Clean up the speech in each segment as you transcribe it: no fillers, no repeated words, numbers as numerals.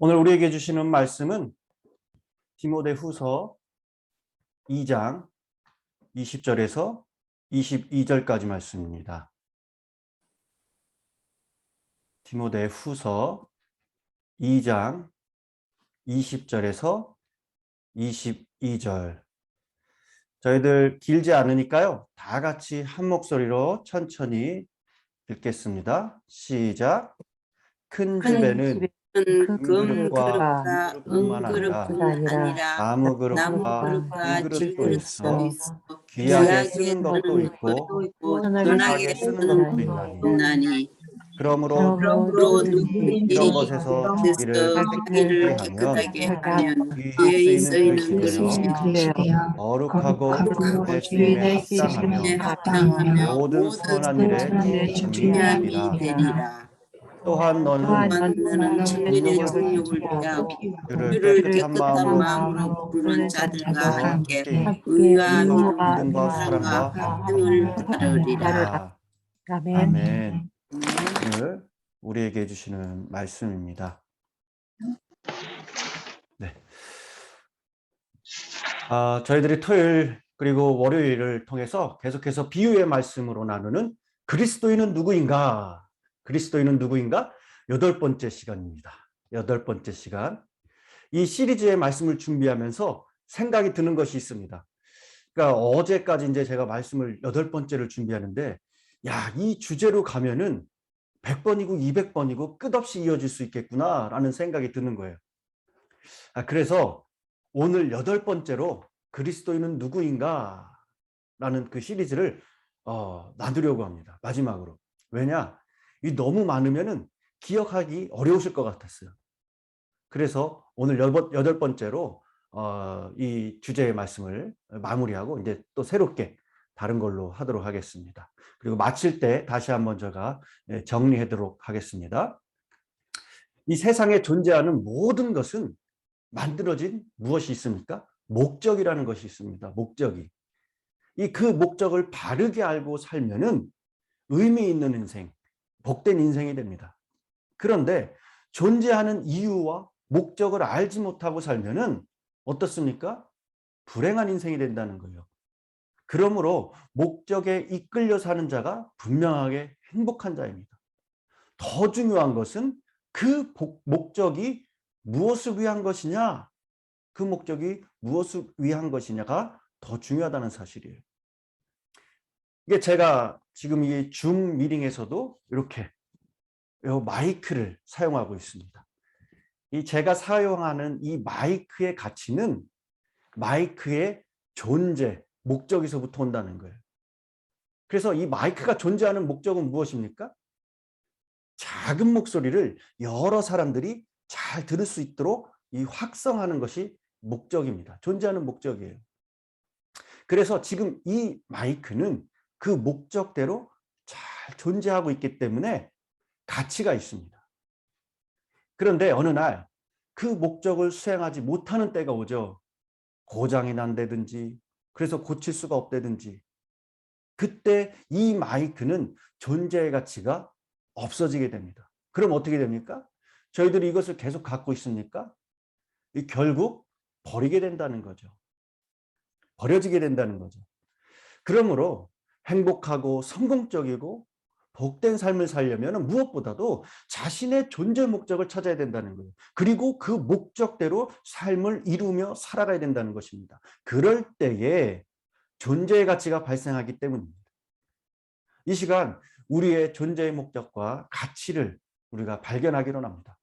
오늘 우리에게 주시는 말씀은 디모데후서 2장 20절에서 22절까지 말씀입니다. 디모데후서 2장 20절에서 22절. 저희들 길지 않으니까요. 다 같이 한 목소리로 천천히 읽겠습니다. 시작. 큰 집에는 금그릇과 은그릇뿐만 아니라 나무 그릇과 질그릇도 있어 귀하게 쓰는 것도 있고 흔하게 쓰는 것도 있나니 그러므로 누구든지 이런 것에서 자기를 깨끗하게 하면 귀에 쓰이는 그릇이며 거룩하고 주의 쓰임에 합당하며 모든 선한 일에 준비함이 되리라. 또한 너는 주님의 정욕을 피하고 주를 깨끗한 마음으로 부르는 자들과 함께 의와 믿음과 사랑과 화평을 따르리라. 아멘. 오늘 우리에게 주시는 말씀입니다. 네. 저희들이 토요일 그리고 월요일을 통해서 계속해서 비유의 말씀으로 나누는 그리스도인은 누구인가? 그리스도인은 누구인가? 8번째 시간입니다. 8번째 시간. 이 시리즈의 말씀을 준비하면서 생각이 드는 것이 있습니다. 그러니까 어제까지 이제 제가 말씀을 8번째를 준비하는데, 이 주제로 가면은 100번이고 200번이고 끝없이 이어질 수 있겠구나라는 생각이 드는 거예요. 그래서 오늘 8번째로 그리스도인은 누구인가? 라는 그 시리즈를 나누려고 합니다. 마지막으로. 왜냐? 이 너무 많으면은 기억하기 어려우실 것 같았어요. 그래서 오늘 8번째로 이 주제의 말씀을 마무리하고 이제 또 새롭게 다른 걸로 하도록 하겠습니다. 그리고 마칠 때 다시 한번 제가 정리하도록 하겠습니다. 이 세상에 존재하는 모든 것은 만들어진 무엇이 있습니까? 목적이라는 것이 있습니다. 목적이. 그 목적을 바르게 알고 살면은 의미 있는 인생, 복된 인생이 됩니다. 그런데 존재하는 이유와 목적을 알지 못하고 살면은 어떻습니까? 불행한 인생이 된다는 거예요. 그러므로 목적에 이끌려 사는 자가 분명하게 행복한 자입니다. 더 중요한 것은 그 목적이 무엇을 위한 것이냐, 그 목적이 무엇을 위한 것이냐가 더 중요하다는 사실이에요. 이게 제가 지금 이 줌 미팅에서도 이렇게 마이크를 사용하고 있습니다. 이 제가 사용하는 이 마이크의 가치는 마이크의 존재, 목적에서부터 온다는 거예요. 그래서 이 마이크가 존재하는 목적은 무엇입니까? 작은 목소리를 여러 사람들이 잘 들을 수 있도록 이 확성하는 것이 목적입니다. 존재하는 목적이에요. 그래서 지금 이 마이크는 그 목적대로 잘 존재하고 있기 때문에 가치가 있습니다. 그런데 어느 날 그 목적을 수행하지 못하는 때가 오죠. 고장이 난다든지, 그래서 고칠 수가 없다든지. 그때 이 마이크는 존재의 가치가 없어지게 됩니다. 그럼 어떻게 됩니까? 저희들이 이것을 계속 갖고 있습니까? 결국 버리게 된다는 거죠. 버려지게 된다는 거죠. 그러므로 행복하고 성공적이고 복된 삶을 살려면 무엇보다도 자신의 존재 목적을 찾아야 된다는 거예요. 그리고 그 목적대로 삶을 이루며 살아가야 된다는 것입니다. 그럴 때에 존재의 가치가 발생하기 때문입니다. 이 시간 우리의 존재의 목적과 가치를 우리가 발견하기로 합니다.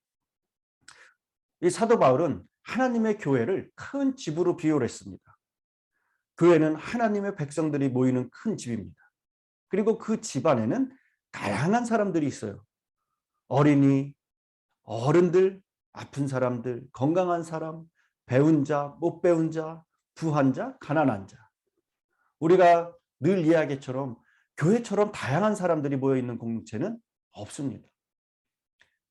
이 사도 바울은 하나님의 교회를 큰 집으로 비유를 했습니다. 교회는 하나님의 백성들이 모이는 큰 집입니다. 그리고 그 집 안에는 다양한 사람들이 있어요. 어린이, 어른들, 아픈 사람들, 건강한 사람, 배운 자, 못 배운 자, 부한 자, 가난한 자. 우리가 늘 이야기처럼 교회처럼 다양한 사람들이 모여있는 공동체는 없습니다.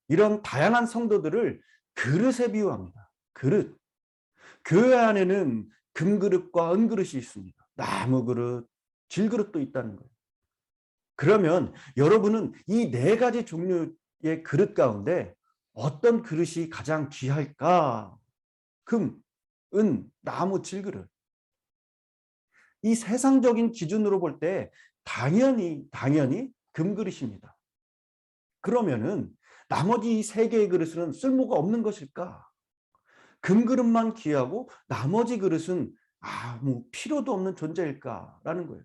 이런 다양한 성도들을 그릇에 비유합니다. 그릇. 교회 안에는 금그릇과 은그릇이 있습니다. 나무 그릇, 질그릇도 있다는 거예요. 그러면 여러분은 이 4가지 종류의 그릇 가운데 어떤 그릇이 가장 귀할까? 금, 은, 나무, 질그릇. 이 세상적인 기준으로 볼 때 당연히 금그릇입니다. 그러면은 나머지 세 개의 그릇은 쓸모가 없는 것일까? 금그릇만 귀하고 나머지 그릇은 아무 필요도 없는 존재일까라는 거예요.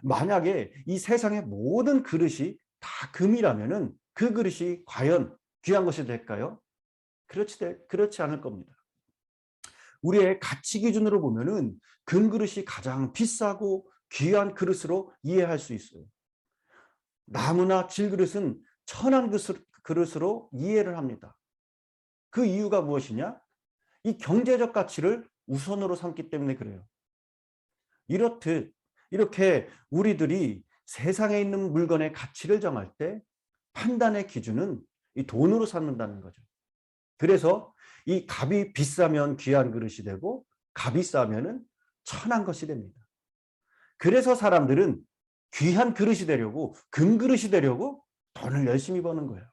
만약에 이 세상의 모든 그릇이 다 금이라면은 그 그릇이 과연 귀한 것이 될까요? 그렇지 않을 겁니다. 우리의 가치 기준으로 보면은 금그릇이 가장 비싸고 귀한 그릇으로 이해할 수 있어요. 나무나 질그릇은 천한 그릇으로 이해를 합니다. 그 이유가 무엇이냐? 이 경제적 가치를 우선으로 삼기 때문에 그래요. 이렇듯 이렇게 우리들이 세상에 있는 물건의 가치를 정할 때 판단의 기준은 이 돈으로 삼는다는 거죠. 그래서 이 값이 비싸면 귀한 그릇이 되고 값이 싸면은 천한 것이 됩니다. 그래서 사람들은 귀한 그릇이 되려고 금그릇이 되려고 돈을 열심히 버는 거예요.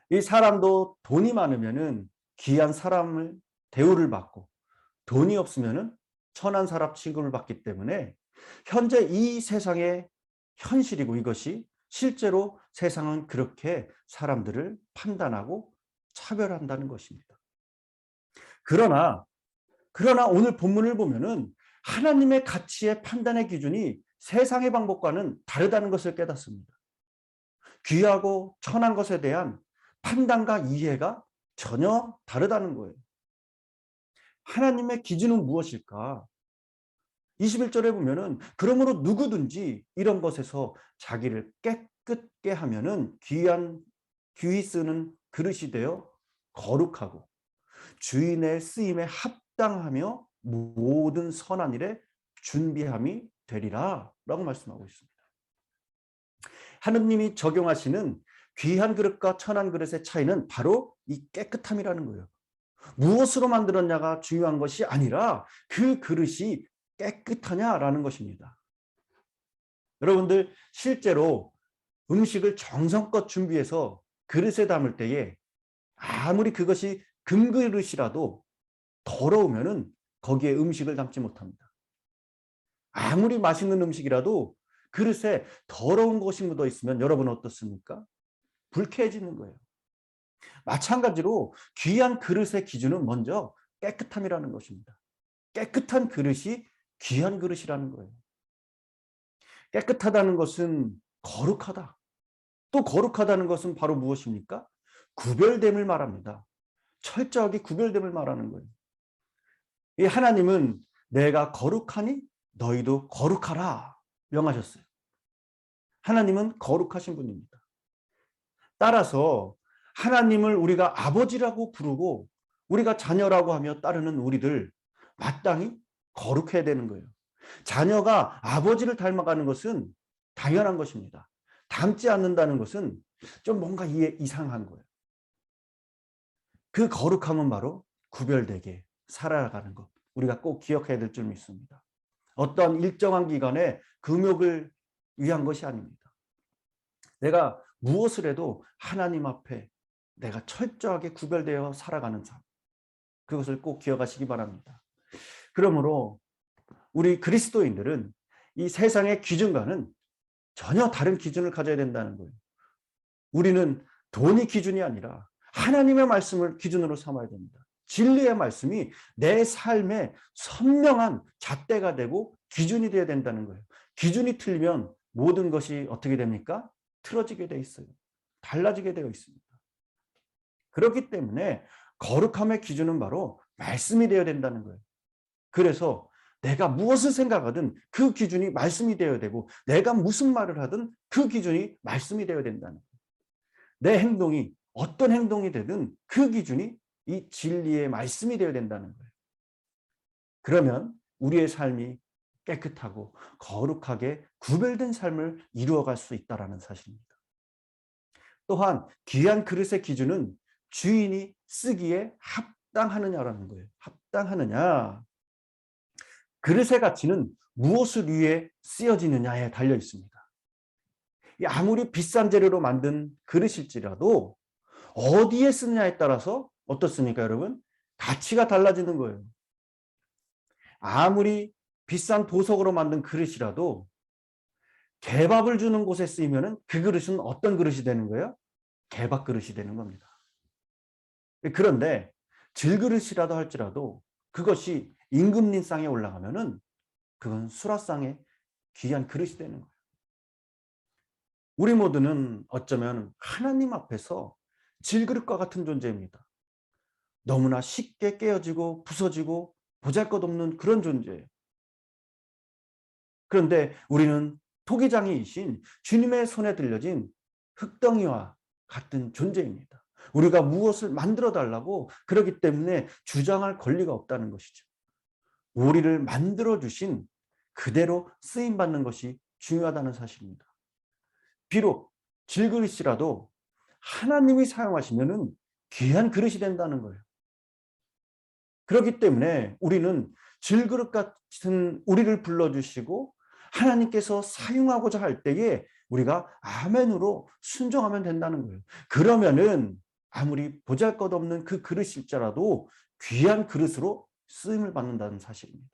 이 사람도 돈이 많으면은 귀한 사람을 대우를 받고 돈이 없으면은 천한 사람 취급을 받기 때문에 현재 이 세상의 현실이고 이것이 실제로 세상은 그렇게 사람들을 판단하고 차별한다는 것입니다. 그러나 오늘 본문을 보면은 하나님의 가치의 판단의 기준이 세상의 방법과는 다르다는 것을 깨닫습니다. 귀하고 천한 것에 대한 판단과 이해가 전혀 다르다는 거예요. 하나님의 기준은 무엇일까? 21절에 보면은 그러므로 누구든지 이런 것에서 자기를 깨끗게 하면은 귀히 쓰는 그릇이 되어 거룩하고 주인의 쓰임에 합당하며 모든 선한 일에 준비함이 되리라 라고 말씀하고 있습니다. 하느님이 적용하시는 귀한 그릇과 천한 그릇의 차이는 바로 이 깨끗함이라는 거예요. 무엇으로 만들었냐가 중요한 것이 아니라 그 그릇이 깨끗하냐라는 것입니다. 여러분들 실제로 음식을 정성껏 준비해서 그릇에 담을 때에 아무리 그것이 금그릇이라도 더러우면은 거기에 음식을 담지 못합니다. 아무리 맛있는 음식이라도 그릇에 더러운 것이 묻어 있으면 여러분은 어떻습니까? 불쾌해지는 거예요. 마찬가지로 귀한 그릇의 기준은 먼저 깨끗함이라는 것입니다. 깨끗한 그릇이 귀한 그릇이라는 거예요. 깨끗하다는 것은 거룩하다. 또 거룩하다는 것은 바로 무엇입니까? 구별됨을 말합니다. 철저하게 구별됨을 말하는 거예요. 이 하나님은 내가 거룩하니 너희도 거룩하라 명하셨어요. 하나님은 거룩하신 분입니다. 따라서 하나님을 우리가 아버지라고 부르고 우리가 자녀라고 하며 따르는 우리들 마땅히 거룩해야 되는 거예요. 자녀가 아버지를 닮아가는 것은 당연한 것입니다. 닮지 않는다는 것은 좀 뭔가 이상한 거예요. 그 거룩함은 바로 구별되게 살아가는 것. 우리가 꼭 기억해야 될 줄 믿습니다. 어떤 일정한 기간에 금욕을 위한 것이 아닙니다. 내가 무엇을 해도 하나님 앞에 내가 철저하게 구별되어 살아가는 삶. 그것을 꼭 기억하시기 바랍니다. 그러므로 우리 그리스도인들은 이 세상의 기준과는 전혀 다른 기준을 가져야 된다는 거예요. 우리는 돈이 기준이 아니라 하나님의 말씀을 기준으로 삼아야 됩니다. 진리의 말씀이 내 삶의 선명한 잣대가 되고 기준이 되어야 된다는 거예요. 기준이 틀리면 모든 것이 어떻게 됩니까? 틀어지게 돼 있어요. 달라지게 되어 있습니다. 그렇기 때문에 거룩함의 기준은 바로 말씀이 되어야 된다는 거예요. 그래서 내가 무엇을 생각하든 그 기준이 말씀이 되어야 되고 내가 무슨 말을 하든 그 기준이 말씀이 되어야 된다는 거예요. 내 행동이 어떤 행동이 되든 그 기준이 이 진리의 말씀이 되어야 된다는 거예요. 그러면 우리의 삶이 깨끗하고 거룩하게 구별된 삶을 이루어갈 수 있다는 사실입니다. 또한 귀한 그릇의 기준은 주인이 쓰기에 합당하느냐라는 거예요. 합당하느냐. 그릇의 가치는 무엇을 위해 쓰여지느냐에 달려 있습니다. 아무리 비싼 재료로 만든 그릇일지라도 어디에 쓰느냐에 따라서 어떻습니까, 여러분? 가치가 달라지는 거예요. 아무리 비싼 보석으로 만든 그릇이라도 개밥을 주는 곳에 쓰이면은 그 그릇은 어떤 그릇이 되는 거예요? 개밥 그릇이 되는 겁니다. 그런데 질그릇이라도 할지라도 그것이 임금님상에 올라가면은 그건 수라상의 귀한 그릇이 되는 거예요. 우리 모두는 어쩌면 하나님 앞에서 질그릇과 같은 존재입니다. 너무나 쉽게 깨어지고 부서지고 보잘것없는 그런 존재예요. 그런데 우리는 토기장이이신 주님의 손에 들려진 흙덩이와 같은 존재입니다. 우리가 무엇을 만들어 달라고 그러기 때문에 주장할 권리가 없다는 것이죠. 우리를 만들어 주신 그대로 쓰임 받는 것이 중요하다는 사실입니다. 비록 질그릇이라도 하나님이 사용하시면은 귀한 그릇이 된다는 거예요. 그렇기 때문에 우리는 질그릇 같은 우리를 불러주시고 하나님께서 사용하고자 할 때에 우리가 아멘으로 순종하면 된다는 거예요. 그러면은 아무리 보잘것없는 그 그릇일지라도 귀한 그릇으로 쓰임을 받는다는 사실입니다.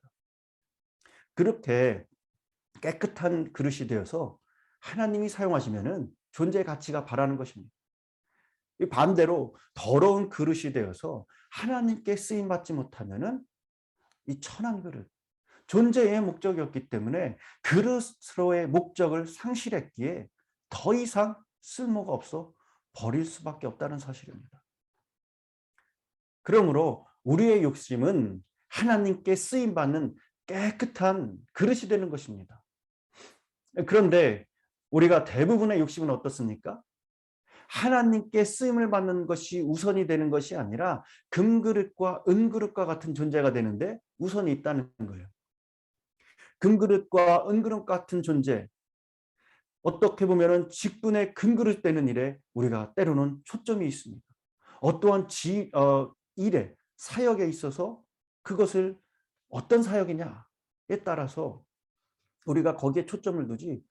그렇게 깨끗한 그릇이 되어서 하나님이 사용하시면은 존재의 가치가 바라는 것입니다. 반대로 더러운 그릇이 되어서 하나님께 쓰임 받지 못하면은 이 천한 그릇, 존재의 목적이었기 때문에 그릇으로의 목적을 상실했기에 더 이상 쓸모가 없어 버릴 수밖에 없다는 사실입니다. 그러므로 우리의 욕심은 하나님께 쓰임 받는 깨끗한 그릇이 되는 것입니다. 그런데 우리가 대부분의 욕심은 어떻습니까? 하나님께 쓰임을 받는 것이 우선이 되는 것이 아니라 금그릇과 은그릇과 같은 존재가 되는데 우선이 있다는 거예요. 금그릇과 은그릇 같은 존재, 어떻게 보면 직분의 금그릇 되는 일에 우리가 때로는 초점이 있습니다. 어떠한 일에, 사역에 있어서 그것을 어떤 사역이냐에 따라서 우리가 거기에 초점을 두지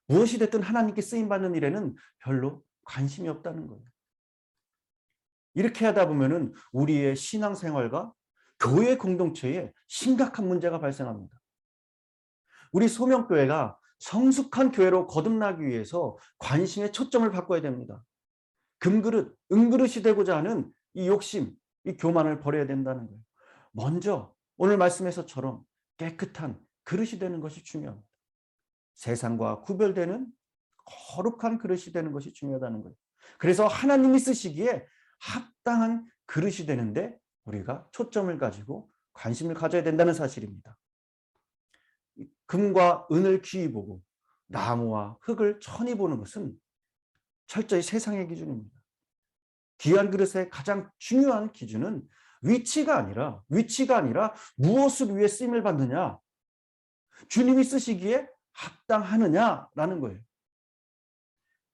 무엇이 됐든 하나님께 쓰임받는 일에는 별로 관심이 없다는 거예요. 이렇게 하다 보면은 우리의 신앙생활과 교회 공동체에 심각한 문제가 발생합니다. 우리 소명교회가 성숙한 교회로 거듭나기 위해서 관심의 초점을 바꿔야 됩니다. 금그릇, 은그릇이 되고자 하는 이 욕심, 이 교만을 버려야 된다는 거예요. 먼저 오늘 말씀에서처럼 깨끗한 그릇이 되는 것이 중요합니다. 세상과 구별되는 거룩한 그릇이 되는 것이 중요하다는 거예요. 그래서 하나님이 쓰시기에 합당한 그릇이 되는데 우리가 초점을 가지고 관심을 가져야 된다는 사실입니다. 금과 은을 귀히 보고 나무와 흙을 천히 보는 것은 철저히 세상의 기준입니다. 귀한 그릇의 가장 중요한 기준은 위치가 아니라 무엇을 위해 쓰임을 받느냐, 주님이 쓰시기에 합당하느냐라는 거예요.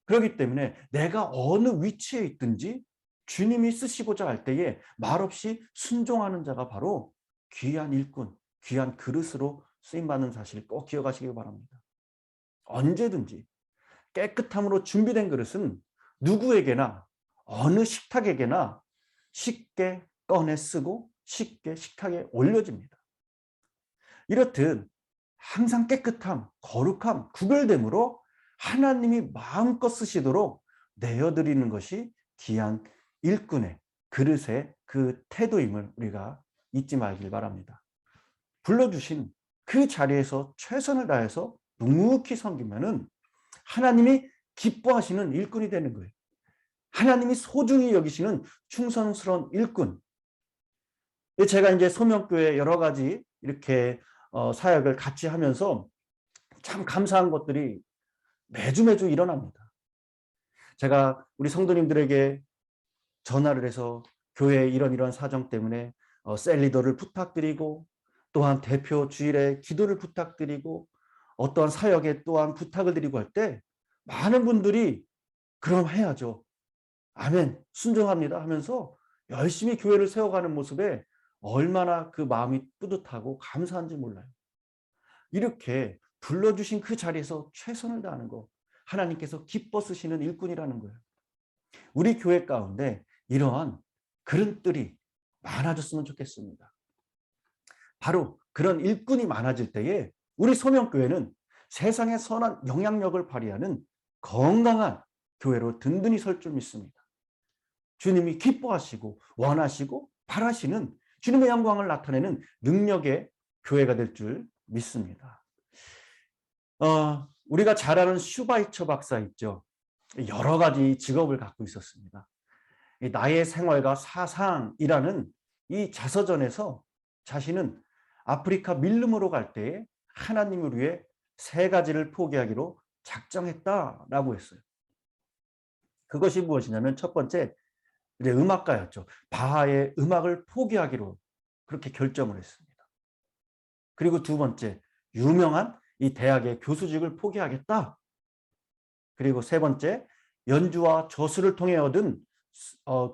그렇기 때문에 내가 어느 위치에 있든지 주님이 쓰시고자 할 때에 말없이 순종하는 자가 바로 귀한 일꾼, 귀한 그릇으로 쓰임받는 사실을 꼭 기억하시기 바랍니다. 언제든지 깨끗함으로 준비된 그릇은 누구에게나 어느 식탁에게나 쉽게 꺼내 쓰고 쉽게 식탁에 올려집니다. 이렇듯 항상 깨끗함, 거룩함, 구별됨으로 하나님이 마음껏 쓰시도록 내어드리는 것이 귀한 일꾼의 그릇의 그 태도임을 우리가 잊지 말길 바랍니다. 불러주신 그 자리에서 최선을 다해서 묵묵히 섬기면은 하나님이 기뻐하시는 일꾼이 되는 거예요. 하나님이 소중히 여기시는 충성스러운 일꾼. 제가 이제 소명교회 여러 가지 이렇게 사역을 같이 하면서 참 감사한 것들이 매주 일어납니다. 제가 우리 성도님들에게 전화를 해서 교회 이런 사정 때문에 셀리더를 부탁드리고 또한 대표 주일에 기도를 부탁드리고 어떠한 사역에 또한 부탁을 드리고 할 때 많은 분들이 그럼 해야죠. 아멘, 순종합니다 하면서 열심히 교회를 세워가는 모습에 얼마나 그 마음이 뿌듯하고 감사한지 몰라요. 이렇게 불러주신 그 자리에서 최선을 다하는 거 하나님께서 기뻐 쓰시는 일꾼이라는 거예요. 우리 교회 가운데 이러한 그런 뜰이 많아졌으면 좋겠습니다. 바로 그런 일꾼이 많아질 때에 우리 소명교회는 세상에 선한 영향력을 발휘하는 건강한 교회로 든든히 설 줄 믿습니다. 주님이 기뻐하시고 원하시고 바라시는 주님의 영광을 나타내는 능력의 교회가 될 줄 믿습니다. 우리가 잘 아는 슈바이처 박사 있죠. 여러 가지 직업을 갖고 있었습니다. 나의 생활과 사상이라는 이 자서전에서 자신은 아프리카 밀림으로 갈 때에 하나님을 위해 3가지를 포기하기로 작정했다라고 했어요. 그것이 무엇이냐면 첫 번째, 이제 음악가였죠. 바하의 음악을 포기하기로 그렇게 결정을 했습니다. 그리고 두 번째, 유명한 이 대학의 교수직을 포기하겠다. 그리고 세 번째, 연주와 저수를 통해 얻은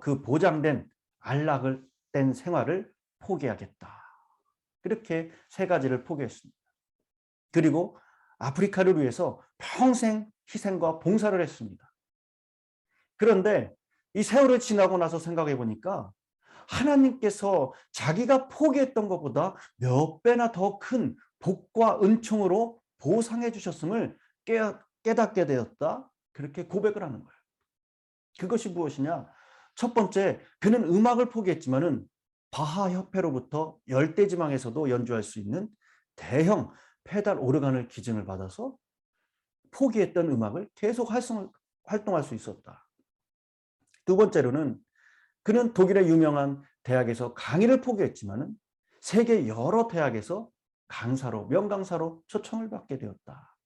그 보장된 안락을 뗀 생활을 포기하겠다. 그렇게 3가지를 포기했습니다. 그리고 아프리카를 위해서 평생 희생과 봉사를 했습니다. 그런데 이 세월이 지나고 나서 생각해 보니까 하나님께서 자기가 포기했던 것보다 몇 배나 더 큰 복과 은총으로 보상해 주셨음을 깨닫게 되었다. 그렇게 고백을 하는 거예요. 그것이 무엇이냐? 첫 번째, 그는 음악을 포기했지만은 바하 협회로부터 열대지방에서도 연주할 수 있는 대형 페달 오르간을 기증을 받아서 포기했던 음악을 계속 활동할 수 있었다. 두 번째로는 그는 독일의 유명한 대학에서 강의를 포기했지만은 세계 여러 대학에서 강사로, 명강사로 초청을 받게 되었다.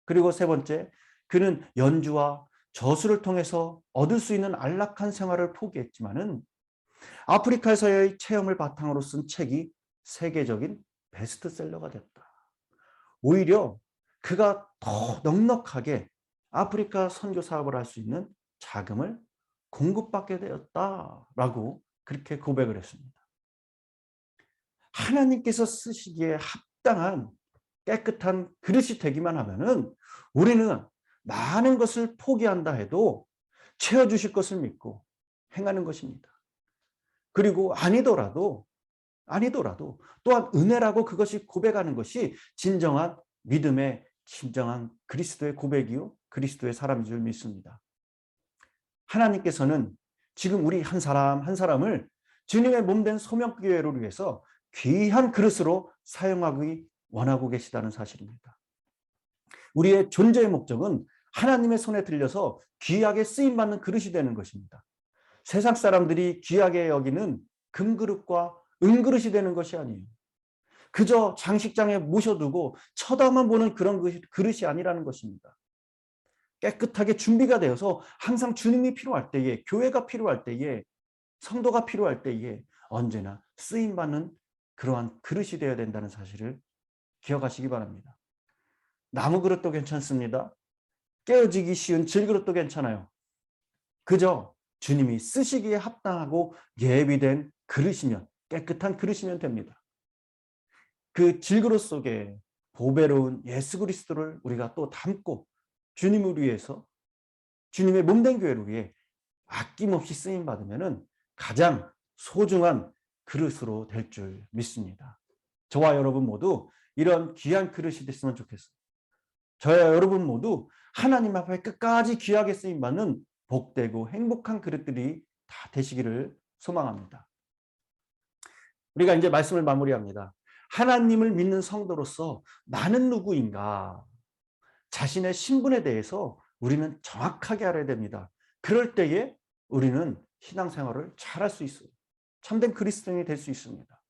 그리고 세 번째, 그는 연주와 저수를 통해서 얻을 수 있는 안락한 생활을 포기했지만은 아프리카에서의 체험을 바탕으로 쓴 책이 세계적인 베스트셀러가 됐다. 오히려 그가 더 넉넉하게 아프리카 선교 사업을 할 수 있는 자금을 공급받게 되었다라고 그렇게 고백을 했습니다. 하나님께서 쓰시기에 합당한 깨끗한 그릇이 되기만 하면은 우리는 많은 것을 포기한다 해도 채워주실 것을 믿고 행하는 것입니다. 그리고 아니더라도 또한 은혜라고 그것이 고백하는 것이 진정한 믿음의 진정한 그리스도의 고백이요 그리스도의 사람인 줄 믿습니다. 하나님께서는 지금 우리 한 사람 한 사람을 주님의 몸된 소명교회를 위해서 귀한 그릇으로 사용하기 원하고 계시다는 사실입니다. 우리의 존재의 목적은 하나님의 손에 들려서 귀하게 쓰임받는 그릇이 되는 것입니다. 세상 사람들이 귀하게 여기는 금그릇과 은그릇이 되는 것이 아니에요. 그저 장식장에 모셔두고 쳐다만 보는 그런 그릇이 아니라는 것입니다. 깨끗하게 준비가 되어서 항상 주님이 필요할 때에, 교회가 필요할 때에, 성도가 필요할 때에 언제나 쓰임받는 그러한 그릇이 되어야 된다는 사실을 기억하시기 바랍니다. 나무 그릇도 괜찮습니다. 깨어지기 쉬운 질그릇도 괜찮아요. 그저 주님이 쓰시기에 합당하고 예비된 그릇이면, 깨끗한 그릇이면 됩니다. 그 질그릇 속에 보배로운 예수 그리스도를 우리가 또 담고 주님을 위해서, 주님의 몸된 교회를 위해 아낌없이 쓰임받으면 가장 소중한 그릇으로 될 줄 믿습니다. 저와 여러분 모두 이런 귀한 그릇이 됐으면 좋겠습니다. 저와 여러분 모두 하나님 앞에 끝까지 귀하게 쓰임받는 복되고 행복한 그릇들이 다 되시기를 소망합니다. 우리가 이제 말씀을 마무리합니다. 하나님을 믿는 성도로서 나는 누구인가? 자신의 신분에 대해서 우리는 정확하게 알아야 됩니다. 그럴 때에 우리는 신앙생활을 잘할 수 있어요. 참된 그리스도인이 될 수 있습니다.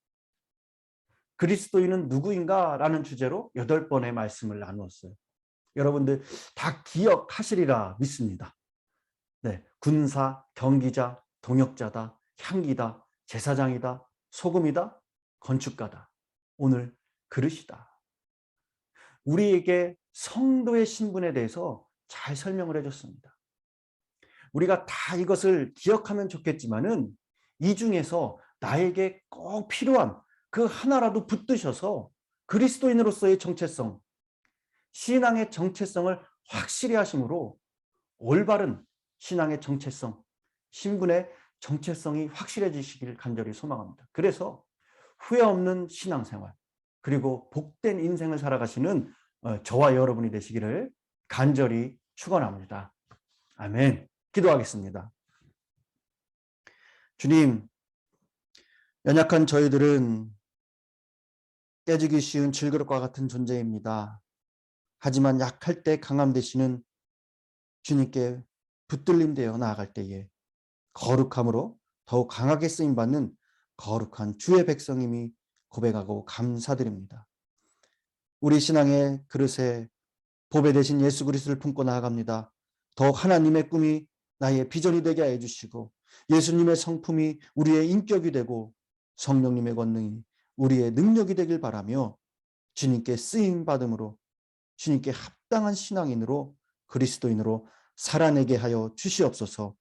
그리스도인은 누구인가? 라는 주제로 8번의 말씀을 나누었어요. 여러분들 다 기억하시리라 믿습니다. 네, 군사, 경기자, 동역자다, 향기다, 제사장이다, 소금이다, 건축가다. 오늘 그릇이다. 우리에게 성도의 신분에 대해서 잘 설명을 해줬습니다. 우리가 다 이것을 기억하면 좋겠지만은 이 중에서 나에게 꼭 필요한 그 하나라도 붙드셔서 그리스도인으로서의 정체성, 신앙의 정체성을 확실히 하심으로 올바른 신앙의 정체성, 신분의 정체성이 확실해지시길 간절히 소망합니다. 그래서 후회 없는 신앙생활 그리고 복된 인생을 살아가시는 저와 여러분이 되시기를 간절히 축원합니다. 아멘. 기도하겠습니다. 주님, 연약한 저희들은 깨지기 쉬운 질그릇과 같은 존재입니다. 하지만 약할 때 강함 되시는 주님께 붙들림되어 나아갈 때에 거룩함으로 더욱 강하게 쓰임받는 거룩한 주의 백성임이 고백하고 감사드립니다. 우리 신앙의 그릇에 보배 되신 예수 그리스도를 품고 나아갑니다. 더욱 하나님의 꿈이 나의 비전이 되게 해주시고 예수님의 성품이 우리의 인격이 되고 성령님의 권능이 우리의 능력이 되길 바라며 주님께 쓰임받음으로 주님께 합당한 신앙인으로 그리스도인으로 살아내게 하여 주시옵소서.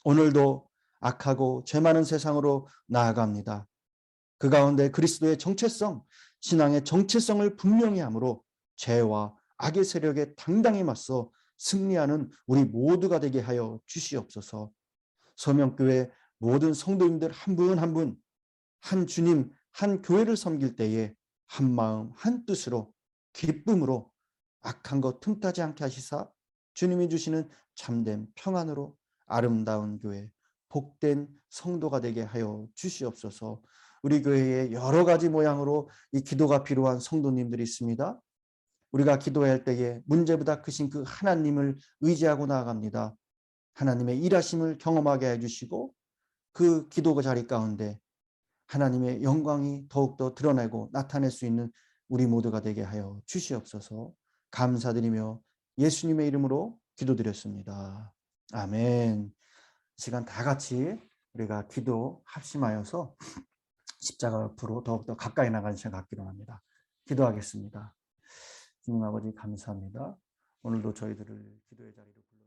오늘도 악하고 죄 많은 세상으로 나아갑니다. 그 가운데 그리스도의 정체성, 신앙의 정체성을 분명히 함으로 죄와 악의 세력에 당당히 맞서 승리하는 우리 모두가 되게 하여 주시옵소서. 서명교회 모든 성도님들 한 분 한 분, 한 주님, 한 교회를 섬길 때에 한 마음, 한 뜻으로 기쁨으로 악한 것 틈타지 않게 하시사 주님이 주시는 참된 평안으로 아름다운 교회, 복된 성도가 되게 하여 주시옵소서. 우리 교회에 여러 가지 모양으로 이 기도가 필요한 성도님들이 있습니다. 우리가 기도해야 할 때에 문제보다 크신 그 하나님을 의지하고 나아갑니다. 하나님의 일하심을 경험하게 해주시고 그 기도 자리 가운데 하나님의 영광이 더욱더 드러내고 나타낼 수 있는 우리 모두가 되게 하여 주시옵소서. 감사드리며 예수님의 이름으로 기도드렸습니다. 아멘. 시간 다 같이 우리가 기도 합심하여서 십자가 앞으로 더욱더 가까이 나가는 시간 갖기로 합니다. 기도하겠습니다. 주님 아버지 감사합니다. 오늘도 저희들을 기도의 자리로 불러